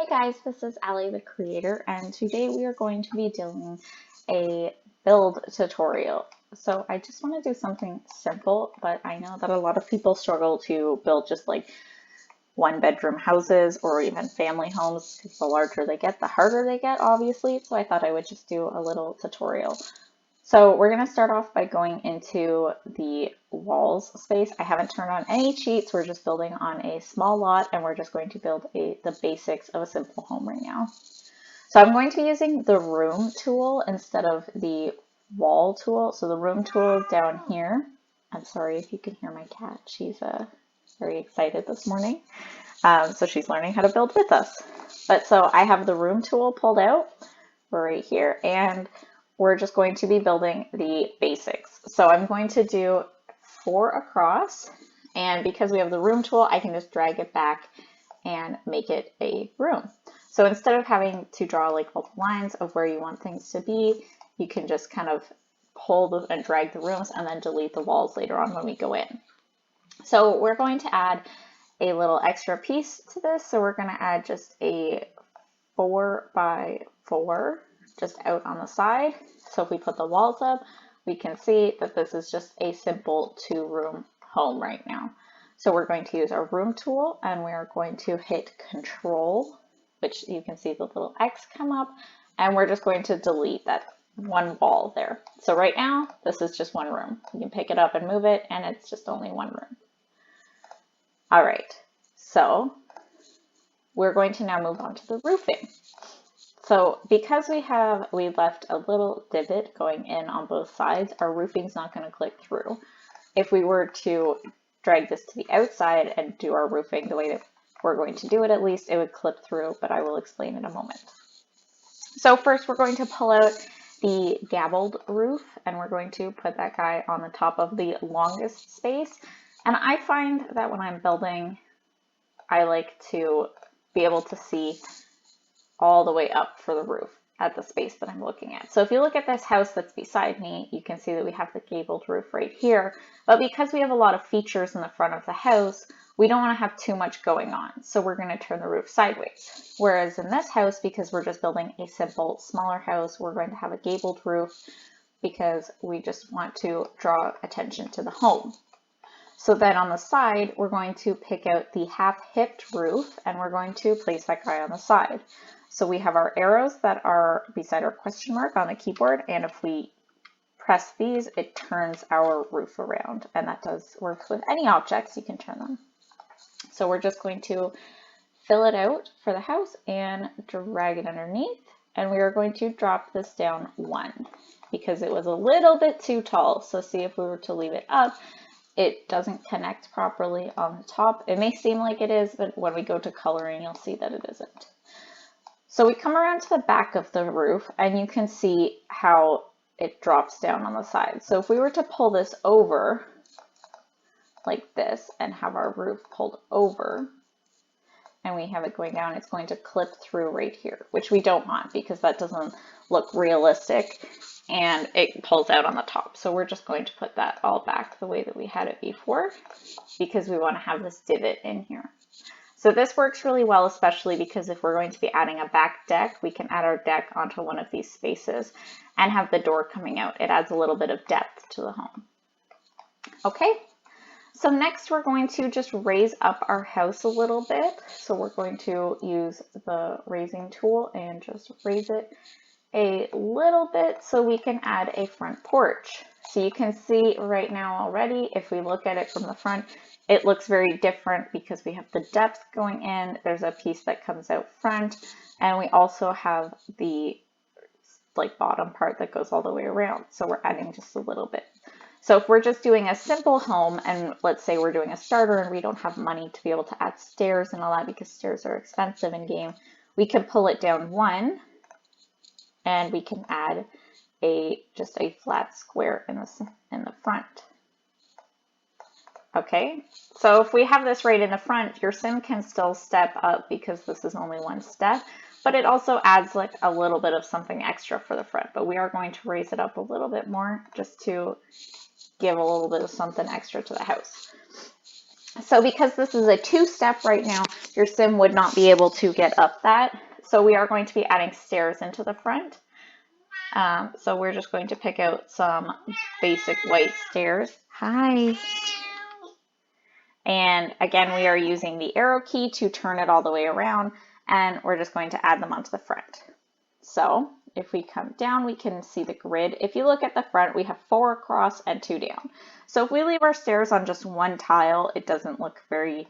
Hey guys, this is Allie the creator, and today we are going to be doing a build tutorial. So I just want to do something simple, but I know that a lot of people struggle to build just like one bedroom houses or even family homes, because the larger they get, the harder they get, obviously. So I thought I would just do a little tutorial. So we're going to start off by going into the walls space. I haven't turned on any cheats. We're just building on a small lot, and we're just going to build the basics of a simple home right now. So I'm going to be using the room tool instead of the wall tool. So the room tool down here. I'm sorry if you can hear my cat. She's very excited this morning. So she's learning how to build with us. But so I have the room tool pulled out right here, and we're just going to be building the basics. So I'm going to do 4 across, and because we have the room tool, I can just drag it back and make it a room. So instead of having to draw like multiple lines of where you want things to be, you can just kind of pull and drag the rooms and then delete the walls later on when we go in. So we're going to add a little extra piece to this. So we're going to add just a 4 by 4 just out on the side. So if we put the walls up, we can see that this is just a simple 2-room home right now. So we're going to use our room tool, and we are going to hit Control, which you can see the little X come up, and we're just going to delete that one wall there. So right now, this is just 1 room. You can pick it up and move it, and it's just only 1 room. All right, so we're going to now move on to the roofing. So because we left a little divot going in on both sides, our roofing's not going to click through. If we were to drag this to the outside and do our roofing the way that we're going to do it, at least it would clip through, but I will explain in a moment. So first we're going to pull out the gabbled roof, and we're going to put that guy on the top of the longest space. And I find that when I'm building, I like to be able to see all the way up for the roof at the space that I'm looking at. So if you look at this house that's beside me, you can see that we have the gabled roof right here. But because we have a lot of features in the front of the house, we don't want to have too much going on. So we're going to turn the roof sideways. Whereas in this house, because we're just building a simple, smaller house, we're going to have a gabled roof because we just want to draw attention to the home. So then on the side, we're going to pick out the half-hipped roof, and we're going to place that guy on the side. So we have our arrows that are beside our question mark on the keyboard, and if we press these, it turns our roof around, and that does work with any objects. You can turn them. So we're just going to fill it out for the house and drag it underneath, and we are going to drop this down 1 because it was a little bit too tall. So see, if we were to leave it up, it doesn't connect properly on the top. It may seem like it is, but when we go to coloring, you'll see that it isn't. So we come around to the back of the roof, and you can see how it drops down on the side. So if we were to pull this over like this and have our roof pulled over, and we have it going down, it's going to clip through right here, which we don't want because that doesn't look realistic, and it pulls out on the top. So we're just going to put that all back the way that we had it before because we want to have this divot in here. So this works really well, especially because if we're going to be adding a back deck, we can add our deck onto one of these spaces and have the door coming out. It adds a little bit of depth to the home. Okay, so next we're going to just raise up our house a little bit. So we're going to use the raising tool and just raise it a little bit so we can add a front porch. So you can see right now already, if we look at it from the front, it looks very different because we have the depth going in. There's a piece that comes out front, and we also have the bottom part that goes all the way around. So we're adding just a little bit. So if we're just doing a simple home, and let's say we're doing a starter and we don't have money to be able to add stairs and all that because stairs are expensive in game, we can pull it down 1, and we can add just a flat square in the front. Okay, so if we have this right in the front, your sim can still step up because this is only 1 step, but it also adds like a little bit of something extra for the front. But we are going to raise it up a little bit more just to give a little bit of something extra to the house. So because this is a two-step right now, your sim would not be able to get up that. So we are going to be adding stairs into the front. So we're just going to pick out some basic white stairs. Hi. And again, we are using the arrow key to turn it all the way around, and we're just going to add them onto the front. So if we come down, we can see the grid. If you look at the front, we have 4 across and 2 down. So if we leave our stairs on just one tile, it doesn't look very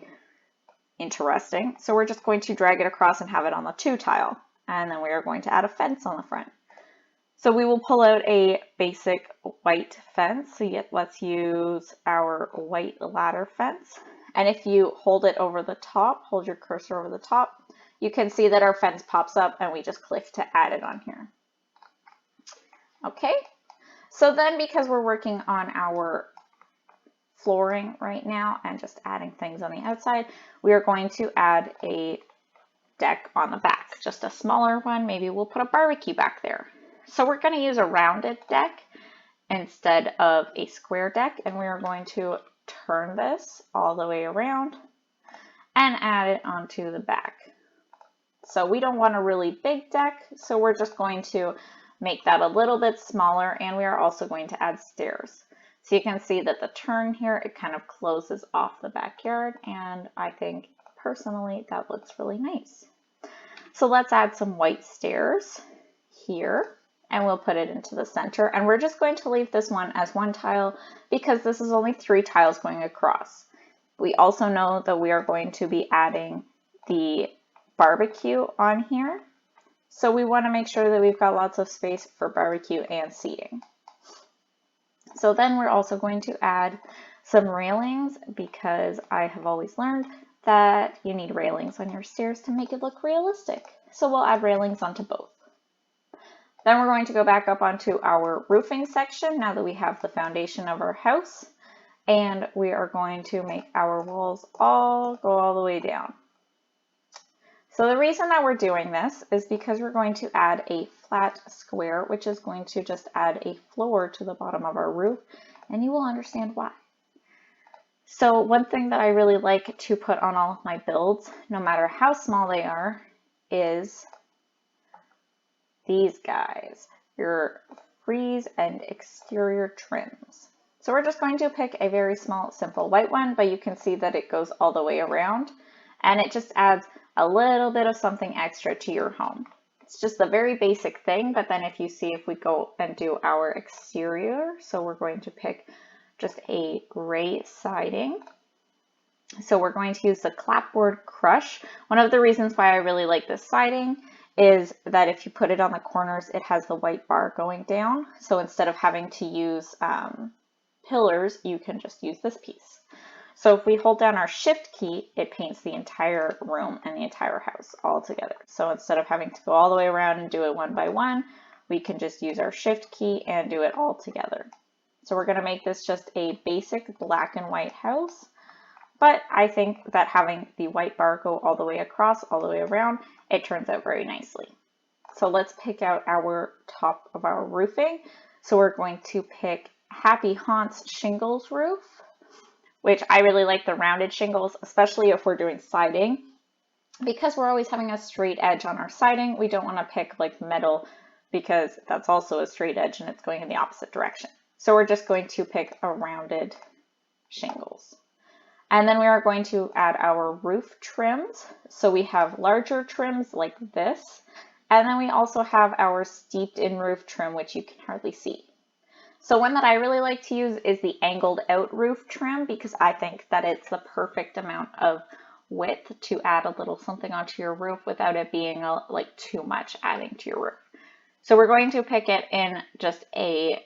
interesting. So we're just going to drag it across and have it on the 2 tile. And then we are going to add a fence on the front. So we will pull out a basic white fence. So let's use our white ladder fence. And if you hold it over the top, hold your cursor over the top, you can see that our fence pops up and we just click to add it on here. Okay, so then because we're working on our flooring right now and just adding things on the outside, we are going to add a deck on the back, just a smaller one. Maybe we'll put a barbecue back there. So we're going to use a rounded deck instead of a square deck, and we are going to turn this all the way around and add it onto the back. So we don't want a really big deck, so we're just going to make that a little bit smaller, and we are also going to add stairs. So you can see that the turn here, it kind of closes off the backyard, and I think personally that looks really nice. So let's add some white stairs here. And we'll put it into the center, and we're just going to leave this one as one tile because this is only 3 tiles going across. We also know that we are going to be adding the barbecue on here, so we want to make sure that we've got lots of space for barbecue and seating. So then we're also going to add some railings because I have always learned that you need railings on your stairs to make it look realistic. So we'll add railings onto both. Then we're going to go back up onto our roofing section now that we have the foundation of our house, and we are going to make our walls go all the way down. So the reason that we're doing this is because we're going to add a flat square, which is going to just add a floor to the bottom of our roof, and you will understand why. So one thing that I really like to put on all of my builds, no matter how small they are, is these guys, your frieze and exterior trims. So we're just going to pick a very small, simple white one, but you can see that it goes all the way around, and it just adds a little bit of something extra to your home. It's just a very basic thing, but then if you see, if we go and do our exterior, so we're going to pick just a gray siding. So we're going to use the clapboard crush. One of the reasons why I really like this siding is that if you put it on the corners, it has the white bar going down. So instead of having to use pillars, you can just use this piece. So if we hold down our shift key, it paints the entire room and the entire house all together. So instead of having to go all the way around and do it one by one, we can just use our shift key and do it all together. So we're going to make this just a basic black and white house. But I think that having the white bar go all the way across, all the way around, it turns out very nicely. So let's pick out our top of our roofing. So we're going to pick Happy Haunts shingles roof, which I really like the rounded shingles, especially if we're doing siding. Because we're always having a straight edge on our siding, we don't want to pick like metal because that's also a straight edge and it's going in the opposite direction. So we're just going to pick a rounded shingles. And then we are going to add our roof trims. So we have larger trims like this. And then we also have our steeped in roof trim, which you can hardly see. So one that I really like to use is the angled out roof trim because I think that it's the perfect amount of width to add a little something onto your roof without it being like too much adding to your roof. So we're going to pick it in just a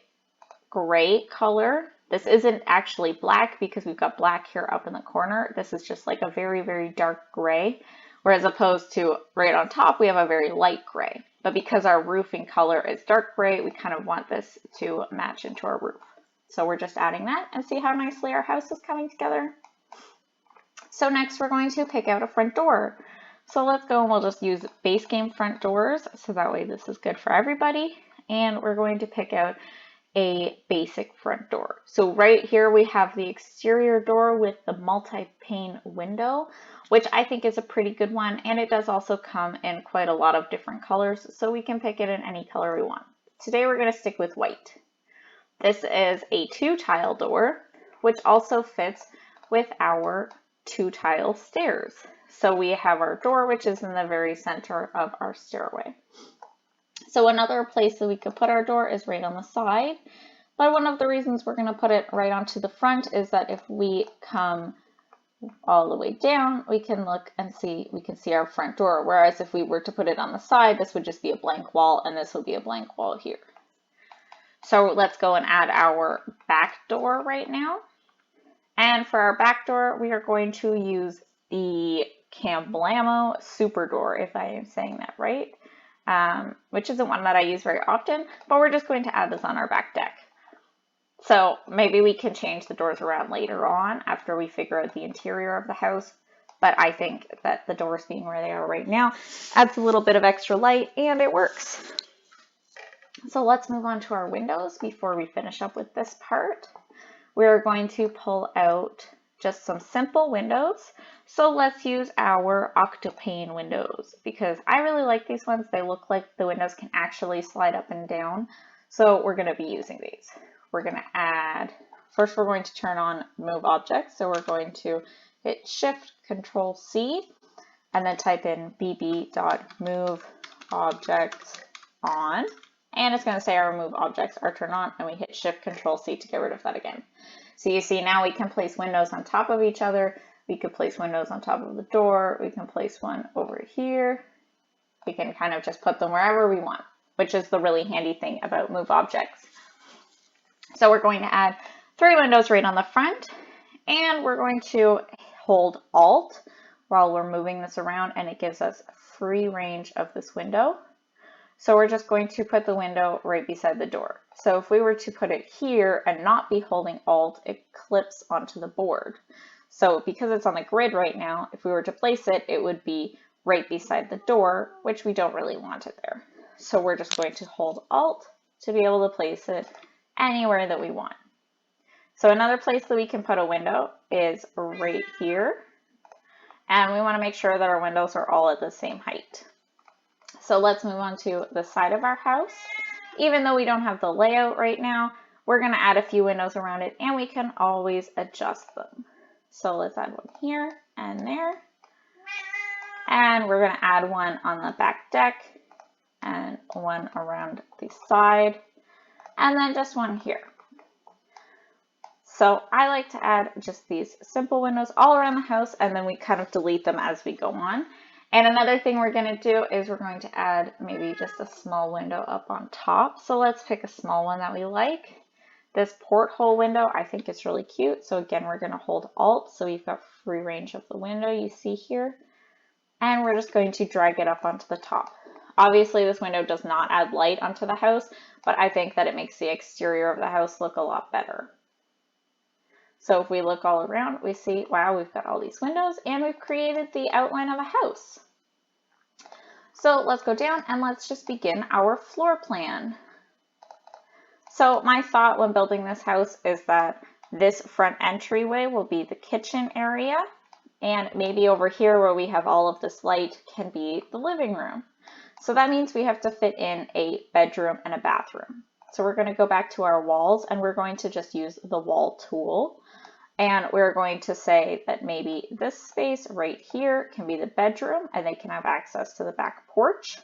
gray color. This isn't actually black because we've got black here up in the corner. This is just like a very, very dark gray, whereas opposed to right on top, we have a very light gray. But because our roofing color is dark gray, we kind of want this to match into our roof. So we're just adding that and see how nicely our house is coming together. So next we're going to pick out a front door. So let's go and we'll just use base game front doors. So that way this is good for everybody. And we're going to pick out a basic front door. So right here we have the exterior door with the multi-pane window, which I think is a pretty good one, and it does also come in quite a lot of different colors, so we can pick it in any color we want. Today we're going to stick with white. This is a 2-tile door, which also fits with our 2-tile stairs. So we have our door, which is in the very center of our stairway. So another place that we could put our door is right on the side. But one of the reasons we're going to put it right onto the front is that if we come all the way down, we can look and see, we can see our front door. Whereas if we were to put it on the side, this would just be a blank wall, and this would be a blank wall here. So let's go and add our back door right now. And for our back door, we are going to use the Camblamo Super Door, if I am saying that right, which isn't one that I use very often, but we're just going to add this on our back deck. So maybe we can change the doors around later on after we figure out the interior of the house, but I think that the doors being where they are right now adds a little bit of extra light, and it works. So let's move on to our windows before we finish up with this part. We're going to pull out just some simple windows. So let's use our octopane windows because I really like these ones. They look like the windows can actually slide up and down. So we're going to be using these. We're going to add, first we're going to turn on Move Objects. So we're going to hit Shift Control C and then type in bb.moveobjects on. And it's going to say our move objects are turned on, and we hit Shift Control C to get rid of that again. So you see now we can place windows on top of each other. We could place windows on top of the door. We can place one over here. We can kind of just put them wherever we want, which is the really handy thing about move objects. So we're going to add 3 windows right on the front, and we're going to hold Alt while we're moving this around, and it gives us free range of this window. So we're just going to put the window right beside the door. So if we were to put it here and not be holding Alt, it clips onto the board. So because it's on the grid right now, if we were to place it, it would be right beside the door, which we don't really want it there. So we're just going to hold Alt to be able to place it anywhere that we want. So another place that we can put a window is right here. And we want to make sure that our windows are all at the same height. So let's move on to the side of our house. Even though we don't have the layout right now, we're going to add a few windows around it, and we can always adjust them. So let's add one here and there. And we're going to add one on the back deck and one around the side, and then just one here. So I like to add just these simple windows all around the house, and then we kind of delete them as we go on. And another thing we're going to do is we're going to add maybe just a small window up on top. So let's pick a small one that we like. This porthole window I think is really cute. So again, we're going to hold Alt. So we've got free range of the window you see here. And we're just going to drag it up onto the top. Obviously, this window does not add light onto the house, but I think that it makes the exterior of the house look a lot better. So if we look all around, we see, wow, we've got all these windows and we've created the outline of a house. So let's go down and let's just begin our floor plan. So my thought when building this house is that this front entryway will be the kitchen area, and maybe over here where we have all of this light can be the living room. So that means we have to fit in a bedroom and a bathroom. So we're going to go back to our walls, and we're going to just use the wall tool. And we're going to say that maybe this space right here can be the bedroom, and they can have access to the back porch.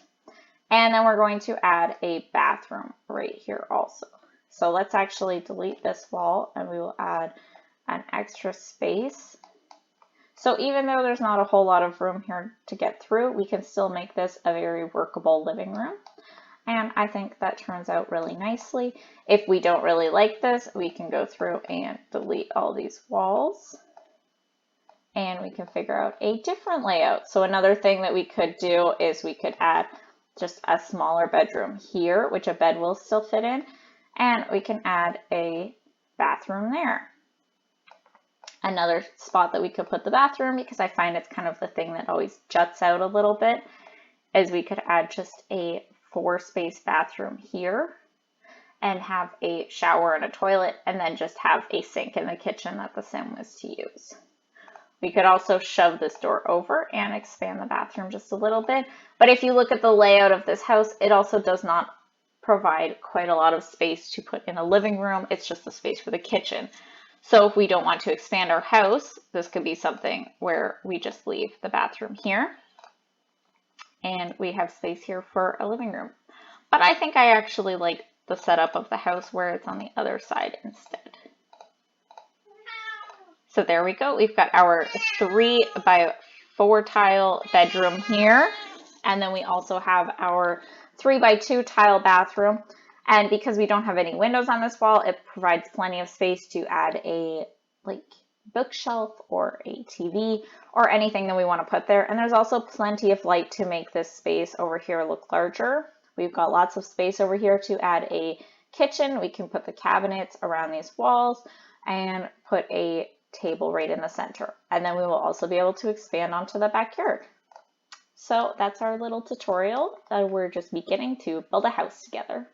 And then we're going to add a bathroom right here also. So let's actually delete this wall, and we will add an extra space. So even though there's not a whole lot of room here to get through, we can still make this a very workable living room. And I think that turns out really nicely. If we don't really like this, we can go through and delete all these walls. And we can figure out a different layout. So another thing that we could do is we could add just a smaller bedroom here, which a bed will still fit in. And we can add a bathroom there. Another spot that we could put the bathroom, because I find it's kind of the thing that always juts out a little bit, is we could add just a 4-space bathroom here. and have a shower and a toilet, and then just have a sink in the kitchen that the sim was to use. We could also shove this door over and expand the bathroom just a little bit. But if you look at the layout of this house, it also does not provide quite a lot of space to put in a living room. It's just the space for the kitchen. So if we don't want to expand our house, this could be something where we just leave the bathroom here and we have space here for a living room. But I think I actually like the setup of the house where it's on the other side instead. So there we go. We've got our 3x4 tile bedroom here. And then we also have our 3x2 tile bathroom. And because we don't have any windows on this wall, it provides plenty of space to add a bookshelf or a TV or anything that we want to put there. And there's also plenty of light to make this space over here look larger. We've got lots of space over here to add a kitchen. We can put the cabinets around these walls and put a table right in the center. And then we will also be able to expand onto the backyard. So that's our little tutorial. We're just beginning to build a house together.